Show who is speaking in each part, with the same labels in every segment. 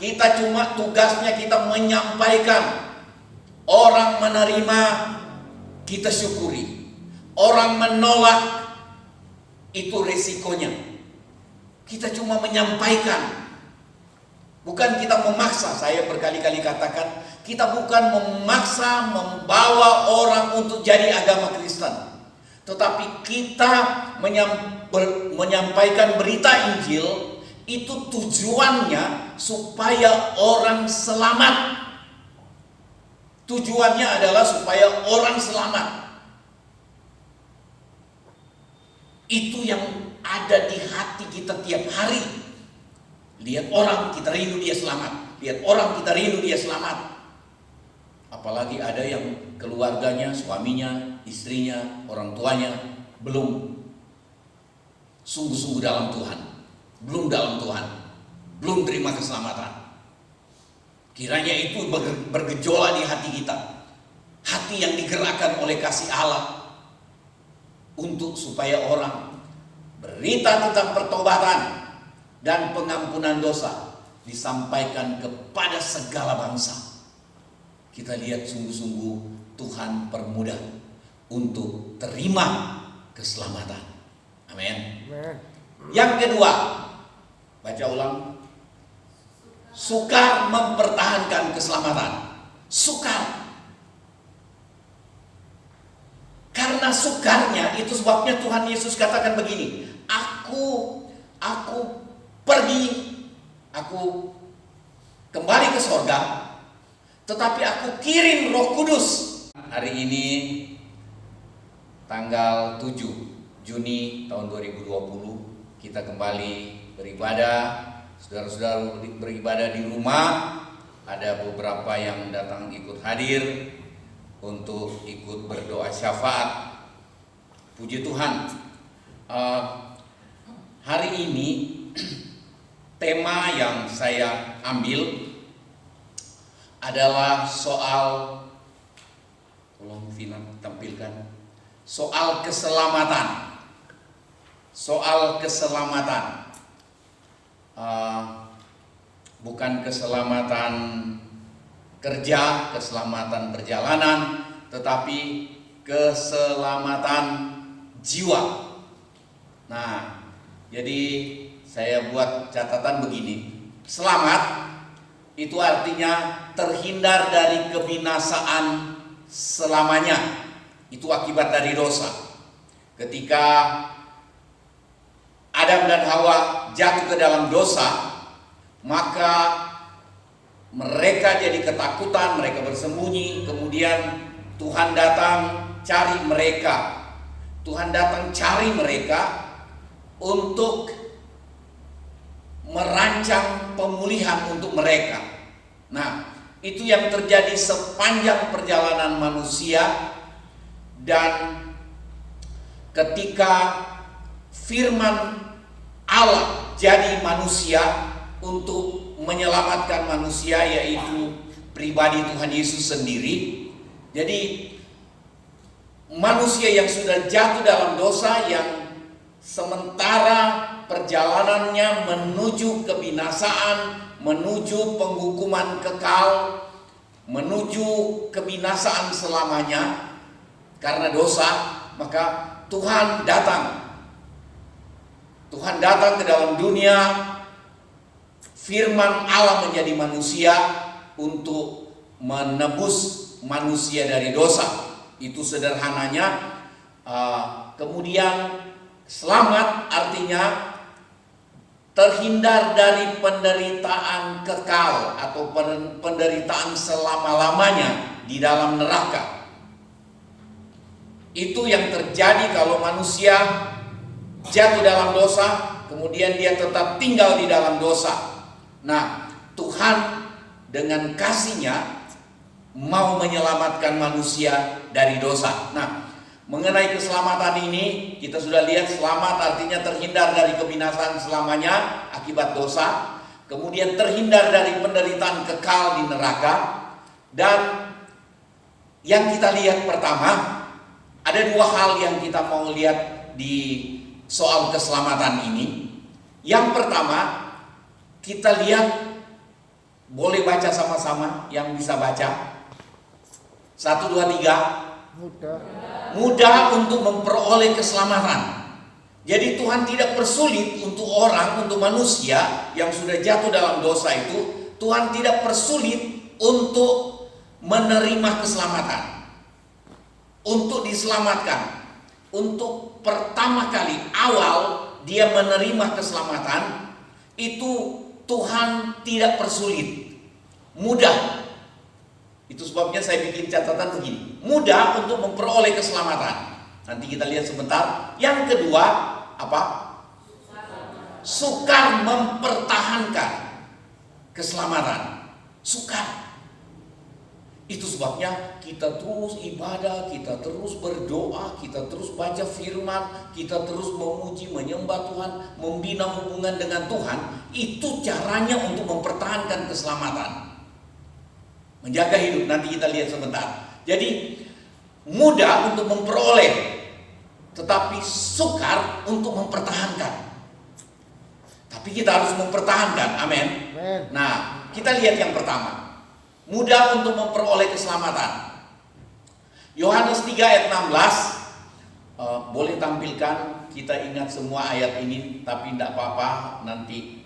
Speaker 1: Kita cuma tugasnya kita menyampaikan. Orang menerima, kita syukuri. Orang menolak, itu resikonya. Kita cuma menyampaikan. Bukan kita memaksa. Saya berkali-kali katakan, kita bukan memaksa membawa orang untuk jadi agama Kristen. Tetapi kita menyampaikan berita Injil, itu tujuannya supaya orang selamat. Tujuannya adalah supaya orang selamat. Itu yang ada di hati kita tiap hari. Lihat orang, kita rindu dia selamat. Lihat orang, kita rindu dia selamat. Apalagi ada yang keluarganya, suaminya, istrinya, orang tuanya belum sungguh-sungguh dalam Tuhan. Belum dalam Tuhan, belum terima keselamatan. Kiranya itu bergejolak di hati kita. Hati yang digerakkan oleh kasih Allah. Untuk supaya orang berita tentang pertobatan dan pengampunan dosa disampaikan kepada segala bangsa. Kita lihat sungguh-sungguh Tuhan permudah untuk terima keselamatan. Amin. Yang kedua, baca ulang. Sukar mempertahankan keselamatan. Sukar. Karena sukarnya, itu sebabnya Tuhan Yesus katakan begini. Aku pergi, aku kembali ke sorga, tetapi aku kirim Roh Kudus. Hari ini tanggal 7 Juni tahun 2020, kita kembali beribadah. Saudara-saudara beribadah di rumah. Ada beberapa yang datang ikut hadir untuk ikut berdoa syafaat. Puji Tuhan. Hari ini tema yang saya ambil adalah soal, tolong Vina tampilkan, soal keselamatan. Soal keselamatan. Bukan keselamatan kerja, keselamatan perjalanan, tetapi keselamatan jiwa. Nah, jadi saya buat catatan begini. Selamat itu artinya terhindar dari kebinasaan selamanya. Itu akibat dari dosa. Ketika Adam dan Hawa jatuh ke dalam dosa, maka mereka jadi ketakutan, mereka bersembunyi. Kemudian Tuhan datang cari mereka. Tuhan datang cari mereka untuk merancang pemulihan untuk mereka. Nah, itu yang terjadi sepanjang perjalanan manusia. Dan ketika firman Allah jadi manusia untuk menyelamatkan manusia, yaitu pribadi Tuhan Yesus sendiri. Jadi manusia yang sudah jatuh dalam dosa, yang sementara perjalanannya menuju kebinasaan, menuju penghukuman kekal, menuju kebinasaan selamanya karena dosa, maka Tuhan datang. Tuhan datang ke dalam dunia, firman Allah menjadi manusia untuk menebus manusia dari dosa. Itu sederhananya. Kemudian selamat artinya terhindar dari penderitaan kekal atau penderitaan selama-lamanya di dalam neraka. Itu yang terjadi kalau manusia jatuh dalam dosa, kemudian dia tetap tinggal di dalam dosa. Nah, Tuhan dengan kasih-Nya mau menyelamatkan manusia dari dosa. Nah, mengenai keselamatan ini, kita sudah lihat selamat artinya terhindar dari kebinasaan selamanya akibat dosa. Kemudian terhindar dari penderitaan kekal di neraka. Dan yang kita lihat pertama, ada dua hal yang kita mau lihat di soal keselamatan ini. Yang pertama, kita lihat baca sama-sama yang bisa baca? 1, 2, 3. Mudah untuk memperoleh keselamatan. Jadi Tuhan tidak persulit untuk orang, untuk manusia yang sudah jatuh dalam dosa itu. Tuhan tidak persulit untuk menerima keselamatan, untuk diselamatkan. Untuk pertama kali awal dia menerima keselamatan, itu Tuhan tidak persulit, mudah. Itu sebabnya saya bikin catatan begini, mudah untuk memperoleh keselamatan. Nanti kita lihat sebentar. Yang kedua, apa? Sukar mempertahankan keselamatan. Sukar. Itu sebabnya kita terus ibadah, kita terus berdoa, kita terus baca firman, kita terus memuji, menyembah Tuhan, membina hubungan dengan Tuhan. Itu caranya untuk mempertahankan keselamatan, menjaga hidup. Nanti kita lihat sebentar. Jadi mudah untuk memperoleh, tetapi sukar untuk mempertahankan. Tapi kita harus mempertahankan, amin. Nah, kita lihat yang pertama. Mudah untuk memperoleh keselamatan. Yohanes 3 ayat 16. Boleh tampilkan, kita ingat semua ayat ini, tapi tidak apa-apa. Nanti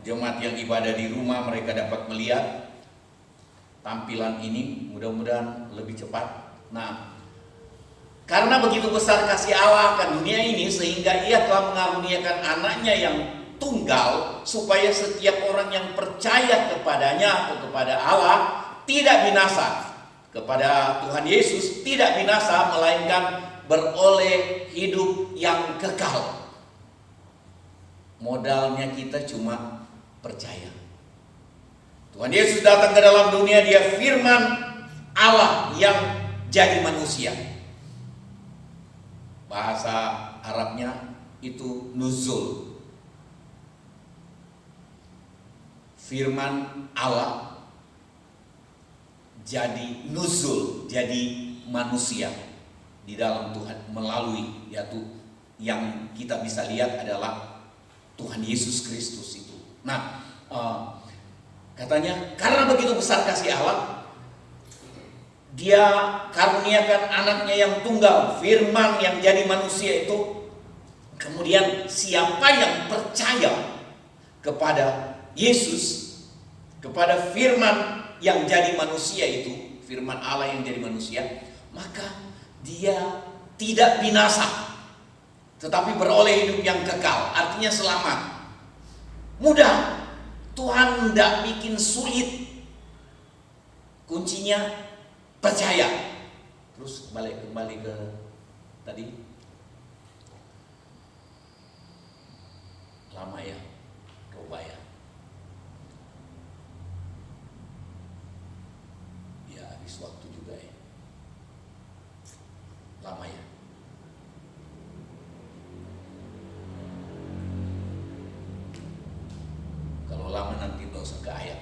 Speaker 1: jemaat yang ibadah di rumah mereka dapat melihat tampilan ini, mudah-mudahan lebih cepat. Nah, karena begitu besar kasih Allah akan dunia ini, sehingga Ia telah mengaruniakan anaknya yang tunggal, supaya setiap orang yang percaya kepadanya atau kepada Allah tidak binasa, kepada Tuhan Yesus tidak binasa, melainkan beroleh hidup yang kekal. Modalnya kita cuma percaya. Tuhan Yesus datang ke dalam dunia, Dia firman Allah yang jadi manusia. Bahasa Arabnya itu nuzul. Firman Allah jadi nuzul, jadi manusia di dalam Tuhan, melalui, yaitu yang kita bisa lihat adalah Tuhan Yesus Kristus itu. Nah, katanya karena begitu besar kasih Allah, Dia karuniakan anaknya yang tunggal, firman yang jadi manusia itu. Kemudian siapa yang percaya kepada Yesus, kepada firman yang jadi manusia itu, firman Allah yang jadi manusia, maka dia tidak binasa, tetapi beroleh hidup yang kekal, artinya selamat. Mudah. Tuhan tidak bikin sulit. Kuncinya percaya. Terus kembali ke tadi. Lama ya, coba ya. Ya habis waktu juga ya. Lama ya. Kalau lama nanti tidak usah ke ayat.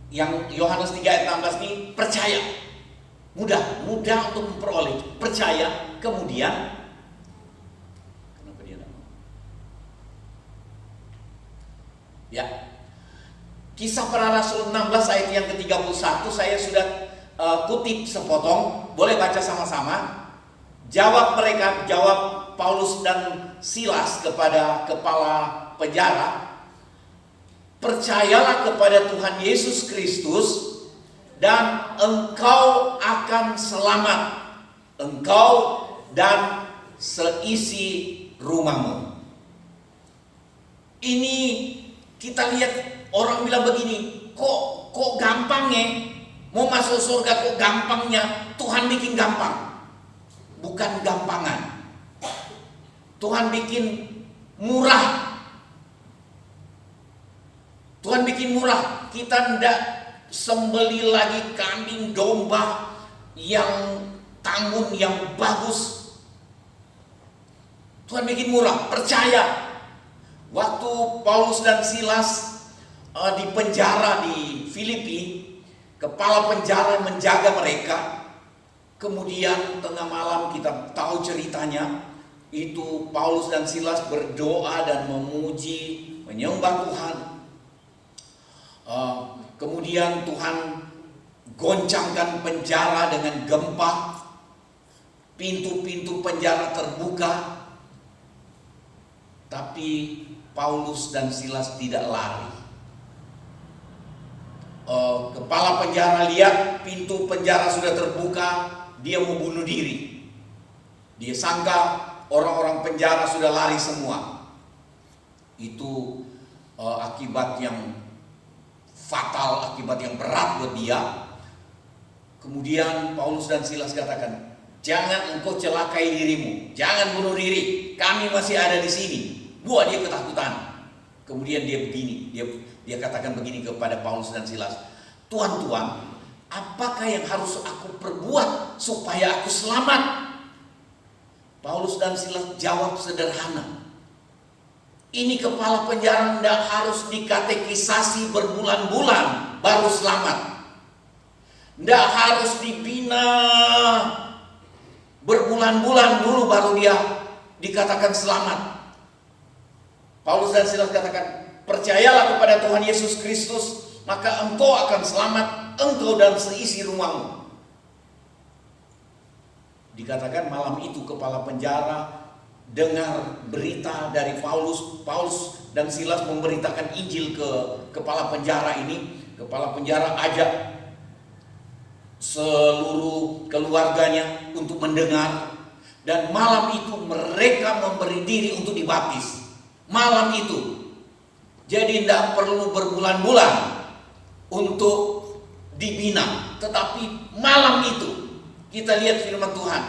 Speaker 1: Yang Yohanes 3 ayat 16 ini percaya. Mudah untuk memperoleh. Percaya, kemudian kenapa dia tidak mau? Ya. Kisah Para Rasul 16 ayat yang ke-31 saya sudah kutip sepotong. Boleh baca sama-sama. Jawab Paulus dan Silas kepada kepala penjara, percayalah kepada Tuhan Yesus Kristus dan engkau akan selamat, engkau dan seisi rumahmu. Ini kita lihat orang bilang begini, kok gampang ya, mau masuk surga kok gampangnya. Tuhan bikin gampang, bukan gampangan. Tuhan bikin murah. Tuhan bikin murah. Kita tidak sembeli lagi kambing domba yang tanggung, yang bagus. Tuhan bikin murah. Percaya. Waktu Paulus dan Silas di penjara di Filipi, kepala penjara menjaga mereka. Kemudian tengah malam kita tahu ceritanya, itu Paulus dan Silas berdoa dan memuji, menyembah Tuhan. kemudian Tuhan goncangkan penjara dengan gempa, pintu-pintu penjara terbuka, tapi Paulus dan Silas tidak lari. Kepala penjara lihat pintu penjara sudah terbuka, dia mau bunuh diri. Dia sangka orang-orang penjara sudah lari semua. Itu akibat yang fatal, akibat yang berat buat dia. Kemudian Paulus dan Silas katakan, jangan engkau celakai dirimu, jangan bunuh diri, kami masih ada di sini. Buat dia ketakutan. Kemudian dia begini, dia katakan begini kepada Paulus dan Silas, Tuan-tuan, apakah yang harus aku perbuat supaya aku selamat? Paulus dan Silas jawab sederhana, ini kepala penjara tidak harus dikatekisasi berbulan-bulan baru selamat. Tidak harus dibina berbulan-bulan dulu baru dia dikatakan selamat. Paulus dan Silas katakan, percayalah kepada Tuhan Yesus Kristus, maka engkau akan selamat, engkau dan seisi rumahmu. Dikatakan malam itu kepala penjara dengar berita dari Paulus. Paulus dan Silas memberitakan Injil ke kepala penjara ini. Kepala penjara ajak seluruh keluarganya untuk mendengar, dan malam itu mereka memberi diri untuk dibaptis. Malam itu, jadi tidak perlu berbulan-bulan untuk dibina, tetapi malam itu kita lihat firman Tuhan.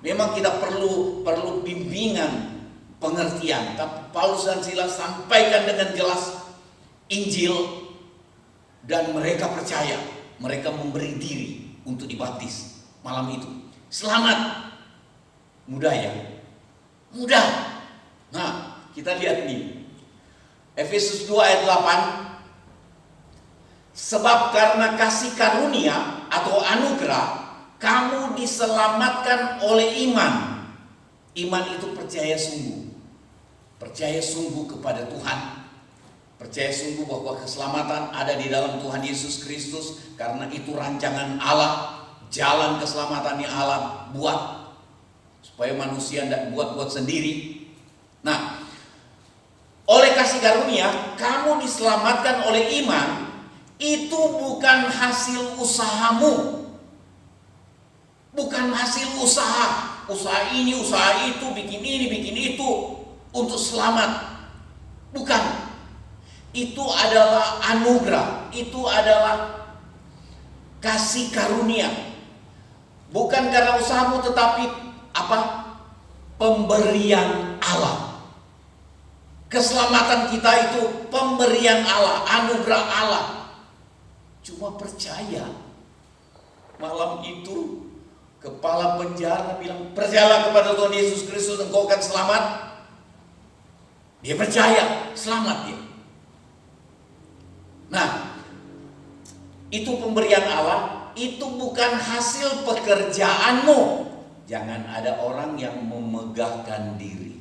Speaker 1: Memang kita perlu bimbingan, pengertian, tapi Paulus dan Silas sampaikan dengan jelas Injil, dan mereka percaya. Mereka memberi diri untuk dibaptis malam itu. Selamat. Mudah ya? Mudah. Nah, kita lihat nih. Efesus 2 ayat 8. Sebab karena kasih karunia atau anugerah, kamu diselamatkan oleh iman. Iman itu percaya sungguh. Percaya sungguh kepada Tuhan. Percaya sungguh bahwa keselamatan ada di dalam Tuhan Yesus Kristus, karena itu rancangan Allah, jalan keselamatan yang Allah buat, supaya manusia tidak buat-buat sendiri. Nah, oleh kasih karunia kamu diselamatkan oleh iman. Itu bukan hasil usahamu, bukan hasil usaha ini, usaha itu, bikin ini, bikin itu untuk selamat. Bukan. Itu adalah anugerah, itu adalah kasih karunia. Bukan karena usahamu, tetapi apa? Pemberian Allah. Keselamatan kita itu pemberian Allah, anugerah Allah. Cuma percaya. Malam itu kepala penjara bilang, percayalah kepada Tuhan Yesus Kristus, engkau akan selamat. Dia percaya, selamat dia. Nah, itu pemberian Allah, itu bukan hasil pekerjaanmu. Jangan ada orang yang memegahkan diri.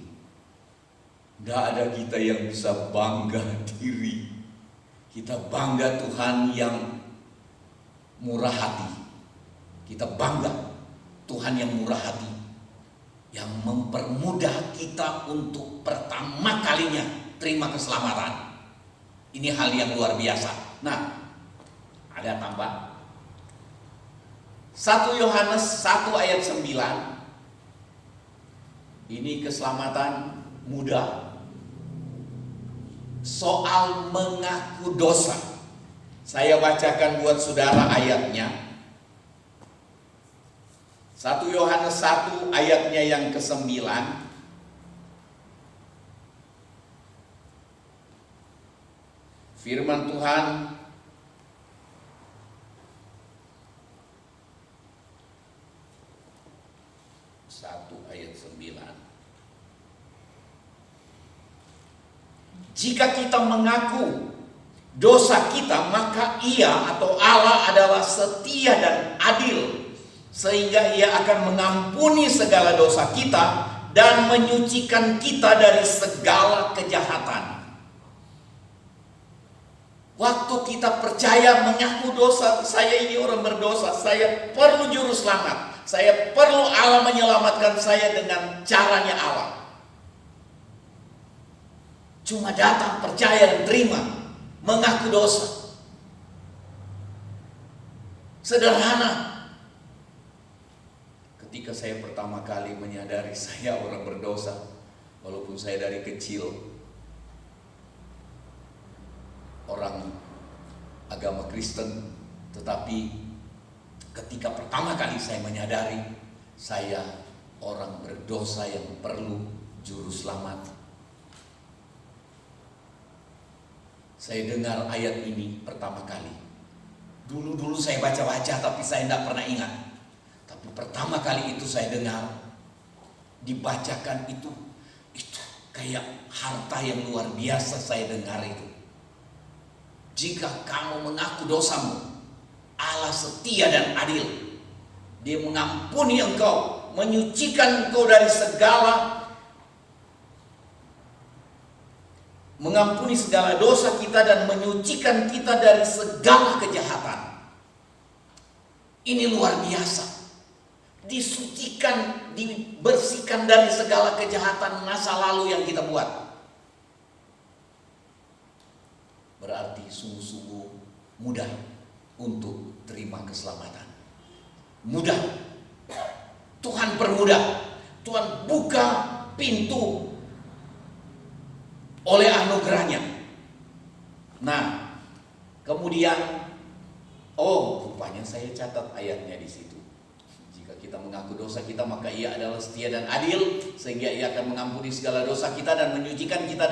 Speaker 1: Tidak ada kita yang bisa bangga diri. Kita bangga Tuhan yang murah hati. Kita bangga Tuhan yang murah hati, yang mempermudah kita untuk pertama kalinya terima keselamatan. Ini hal yang luar biasa. Nah, ada tambah. 1 Yohanes 1 ayat 9. Ini keselamatan mudah. Soal mengaku dosa. Saya bacakan buat saudara ayatnya. 1 Yohanes 1 ayatnya yang ke-9. Firman Tuhan, ayat 9. Jika kita mengaku dosa kita, maka Ia atau Allah adalah setia dan adil, sehingga Ia akan mengampuni segala dosa kita dan menyucikan kita dari segala kejahatan. Waktu kita percaya mengaku dosa, saya ini orang berdosa, saya perlu juru selamat, saya perlu Allah menyelamatkan saya dengan caranya Allah. Cuma datang, percaya dan terima, mengaku dosa. Sederhana. Ketika saya pertama kali menyadari saya orang berdosa, walaupun saya dari kecil orang agama Kristen, tetapi ketika pertama kali saya menyadari saya orang berdosa yang perlu juru selamat, saya dengar ayat ini pertama kali. Dulu saya baca-baca tapi saya tidak pernah ingat. Tapi pertama kali itu saya dengar dibacakan itu kayak harta yang luar biasa saya dengar itu. Jika kamu mengaku dosamu, Allah setia dan adil. Dia mengampuni engkau, menyucikan engkau dari segala, mengampuni segala dosa kita dan menyucikan kita dari segala kejahatan. Ini luar biasa. Disucikan, dibersihkan dari segala kejahatan masa lalu yang kita buat. Berarti sungguh-sungguh mudah untuk terima keselamatan. Mudah. Tuhan permudah. Tuhan buka pintu oleh anugerahnya. Nah, kemudian, rupanya saya catat ayatnya di situ. Jika kita mengaku dosa kita, maka Ia adalah setia dan adil, sehingga Ia akan mengampuni segala dosa kita dan menyucikan kita